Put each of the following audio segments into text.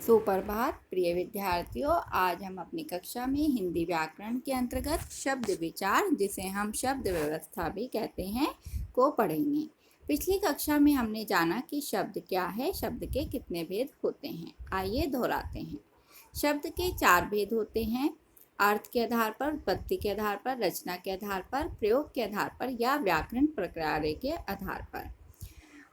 सुप्रभात प्रिय विद्यार्थियों। आज हम अपनी कक्षा में हिंदी व्याकरण के अंतर्गत शब्द विचार, जिसे हम शब्द व्यवस्था भी कहते हैं, को पढ़ेंगे। पिछली कक्षा में हमने जाना कि शब्द क्या है, शब्द के कितने भेद होते हैं। आइए दोहराते हैं। शब्द के 4 भेद होते हैं: अर्थ के आधार पर, उत्पत्ति के आधार पर, रचना के आधार पर, प्रयोग के आधार पर या व्याकरण प्रक्रिया के आधार पर।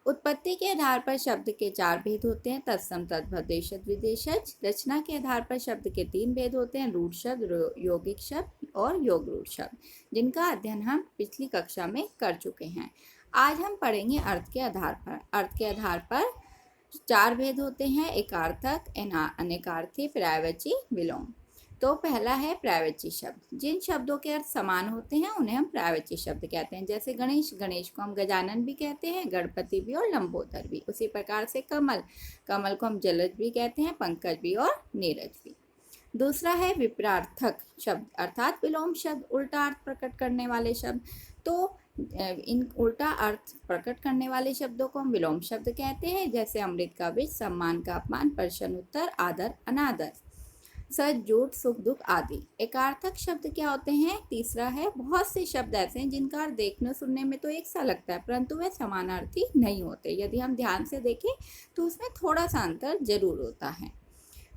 उत्पत्ति के आधार पर शब्द के 4 भेद होते हैं: तत्सम, तद्भव, देशज, विदेशज। रचना के आधार पर शब्द के 3 भेद होते हैं: रूढ़ शब्द, यौगिक शब्द और योग रूढ़ शब्द, जिनका अध्ययन हम पिछली कक्षा में कर चुके हैं। आज हम पढ़ेंगे अर्थ के आधार पर। अर्थ के आधार पर 4 भेद होते हैं: एकार्थक, अनेकार्थी, पर्यायवाची, विलोम। तो पहला है पर्यायवाची शब्द। जिन शब्दों के अर्थ समान होते हैं उन्हें हम पर्यायवाची शब्द कहते हैं। जैसे गणेश, गणेश को हम गजानन भी कहते हैं, गणपति भी और लंबोदर भी। उसी प्रकार से कमल, कमल को हम जलज भी कहते हैं, पंकज भी और नीरज भी। दूसरा है विपरार्थक शब्द, अर्थात विलोम शब्द, उल्टा अर्थ प्रकट करने वाले शब्द। तो इन उल्टा अर्थ प्रकट करने वाले शब्दों को हम विलोम शब्द कहते हैं। जैसे अमृत का विष, सम्मान का अपमान, प्रश्न उत्तर, आदर अनादर, सच झूठ, सुख दुख आदि। एकार्थक शब्द क्या होते हैं? तीसरा है बहुत से शब्द ऐसे हैं जिनका अर्थ देखने सुनने में तो एक सा लगता है, परंतु वे समानार्थी नहीं होते। यदि हम ध्यान से देखें तो उसमें थोड़ा सा अंतर जरूर होता है।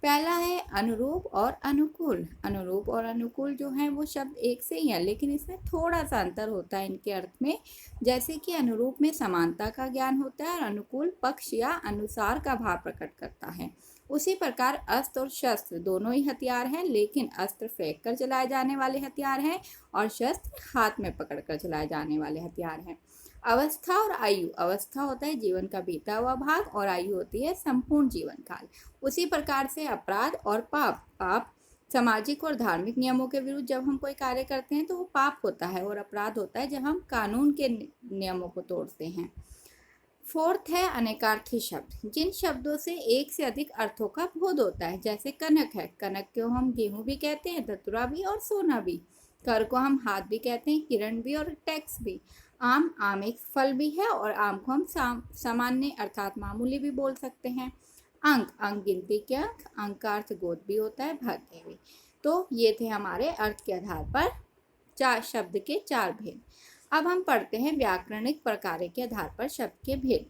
पहला है अनुरूप और अनुकूल। अनुरूप और अनुकूल जो है वो शब्द एक से ही है, लेकिन इसमें थोड़ा सा अंतर होता है इनके अर्थ में। जैसे कि अनुरूप में समानता का ज्ञान होता है और अनुकूल पक्ष या अनुसार का भाव प्रकट करता है। उसी प्रकार अस्त्र और शस्त्र दोनों ही हथियार हैं, लेकिन अस्त्र फेंक कर चलाए जाने वाले हथियार हैं और शस्त्र हाथ में पकड़ कर चलाए जाने वाले हथियार हैं। अवस्था और आयु। अवस्था होता है जीवन का बीता हुआ भाग और आयु होती है संपूर्ण जीवन काल। उसी प्रकार से अपराध और पाप। पाप सामाजिक और धार्मिक नियमों के विरुद्ध जब हम कोई कार्य करते हैं तो वो पाप होता है, और अपराध होता है जब हम कानून के नियमों को तोड़ते हैं। फोर्थ है अनेकार्थी शब्द। जिन शब्दों से एक से अधिक अर्थों का बोध होता है। जैसे कनक है, कनक को हम गेहूं भी कहते हैं, धतुरा भी और सोना भी। कर को हम हाथ भी कहते हैं, किरण भी और टैक्स भी। आम, आम एक फल भी है और आम को हम सामान्य अर्थात मामूली भी बोल सकते हैं। अंक, अंक गिनती के अंक, अंक का अर्थ गोद भी होता है, भाग्य भी। तो ये थे हमारे अर्थ के आधार पर 4 शब्द के 4 भेद। अब हम पढ़ते हैं व्याकरणिक प्रकार के आधार पर शब्द के भेद।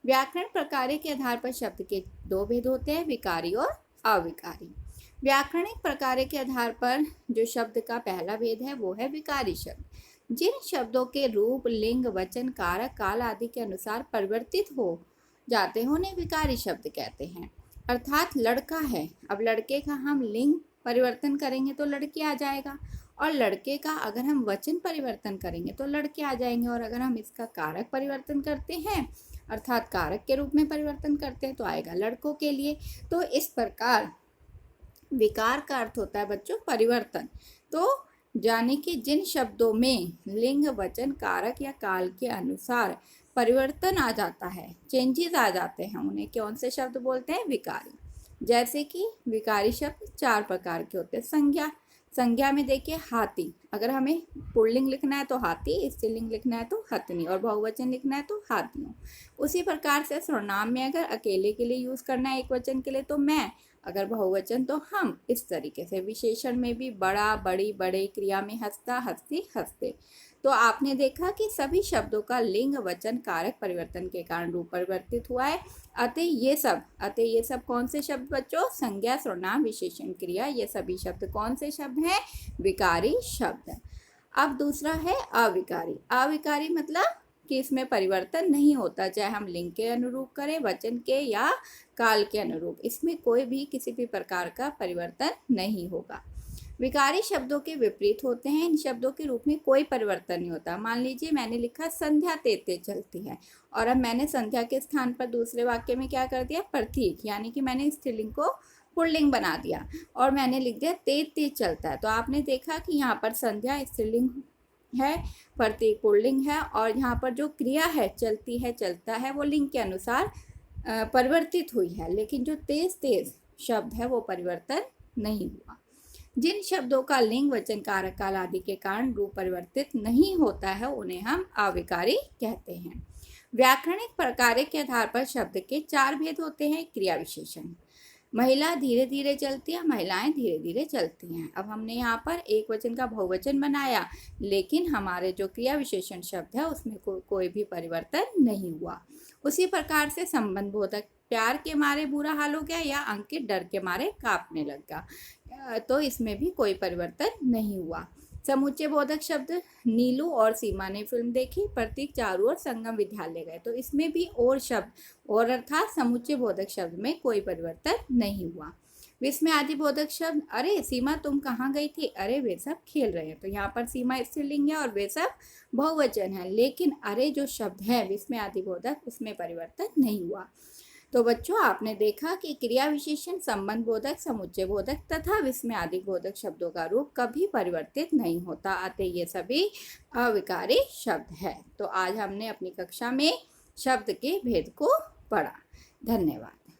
व्याकरण प्रकार के आधार पर शब्द के 2 भेद होते हैं: विकारी और अविकारी। व्याकरणिक प्रकार के आधार पर जो शब्द का पहला भेद है वो है विकारी शब्द। जिन शब्दों के रूप, लिंग, वचन, कारक, काल आदि के अनुसार परिवर्तित हो जाते हैं उन्हें विकारी शब्द कहते हैं। अर्थात लड़का है, अब लड़के का हम लिंग परिवर्तन करेंगे तो लड़की आ जाएगा, और लड़के का अगर हम वचन परिवर्तन करेंगे तो लड़के आ जाएंगे, और अगर हम इसका कारक परिवर्तन करते हैं अर्थात कारक के रूप में परिवर्तन करते हैं तो आएगा लड़कों के लिए। तो इस प्रकार विकार का अर्थ होता है बच्चों परिवर्तन। तो जाने कि जिन शब्दों में लिंग, वचन, कारक या काल के अनुसार परिवर्तन आ जाता है, चेंजेस आ जाते हैं, उन्हें कौन से शब्द बोलते हैं? विकारी। जैसे कि विकारी शब्द 4 प्रकार के होते हैं। संज्ञा, संज्ञा में देखिए हाथी, अगर हमें पुल्लिंग लिखना है तो हाथी, स्त्रीलिंग लिखना है तो हथनी, और बहुवचन लिखना है तो हाथियों। उसी प्रकार से सर्वनाम में अगर अकेले के लिए यूज करना है एक वचन के लिए तो मैं, अगर बहुवचन तो हम। इस तरीके से विशेषण में भी बड़ा, बड़ी, बड़े, क्रिया में हंसता, हंसती, हंसते। तो आपने देखा कि सभी शब्दों का लिंग, वचन, कारक परिवर्तन के कारण रूप परिवर्तित हुआ है। अतः ये सब कौन से शब्द बच्चों? संज्ञा, सर्वनाम, विशेषण, क्रिया, ये सभी शब्द कौन से शब्द हैं? विकारी शब्द। अब दूसरा है अविकारी। अविकारी मतलब कि इसमें परिवर्तन नहीं होता, चाहे हम लिंग के अनुरूप करें, वचन के या काल के अनुरूप, इसमें कोई भी किसी भी प्रकार का परिवर्तन नहीं होगा। विकारी शब्दों के विपरीत होते हैं। इन शब्दों के रूप में कोई परिवर्तन नहीं होता। मान लीजिए मैंने लिखा संध्या तेज तेज चलती है, और अब मैंने संध्या के स्थान पर दूसरे वाक्य में क्या कर दिया? प्रतीक, यानी कि मैंने स्त्रीलिंग को पुल्लिंग बना दिया और मैंने लिख दिया तेज तेज चलता है। तो आपने देखा कि यहाँ पर संध्या स्त्रीलिंग है, प्रतीक पुल्लिंग है, और यहाँ पर जो क्रिया है चलती है, चलता है, वो लिंग के अनुसार परिवर्तित हुई है, लेकिन जो तेज तेज शब्द है वो परिवर्तन नहीं हुआ। जिन शब्दों का लिंग, वचन, कारक, काल आदि के कारण रूप परिवर्तित नहीं होता है उन्हें हम अविकारी कहते हैं। व्याकरणिक प्रकार के आधार पर शब्द के 4 भेद होते हैं। क्रिया विशेषण। महिला धीरे धीरे चलती है, महिलाएं धीरे धीरे चलती हैं। अब हमने यहाँ पर एक वचन का बहुवचन बनाया, लेकिन हमारे जो क्रिया विशेषण शब्द है उसमें कोई भी परिवर्तन नहीं हुआ। उसी प्रकार से संबंध बोधक, प्यार के मारे बुरा हाल हो गया या अंकित डर के मारे कांपने लग गया, तो इसमें भी कोई परिवर्तन नहीं हुआ। समुच्चय बोधक शब्द, नीलू और सीमा ने फिल्म देखी, प्रतीक चारू और संगम विद्यालय गए, तो इसमें भी और शब्द और अर्थात समुच्चय बोधक शब्द में कोई परिवर्तन नहीं हुआ। विस्मय आदि बोधक शब्द, अरे सीमा तुम कहाँ गई थी, अरे वे सब खेल रहे हैं, तो यहाँ पर सीमा स्त्रीलिंग है और वे सब बहुवचन है, लेकिन अरे जो शब्द है विस्मय आदि बोधक उसमें परिवर्तन नहीं हुआ। तो बच्चों आपने देखा कि क्रिया विशेषण, संबंध बोधक, समुच्चय बोधक तथा विस्मय आदि बोधक शब्दों का रूप कभी परिवर्तित नहीं होता, अतः ये सभी अविकारी शब्द है। तो आज हमने अपनी कक्षा में शब्द के भेद को पढ़ा। धन्यवाद।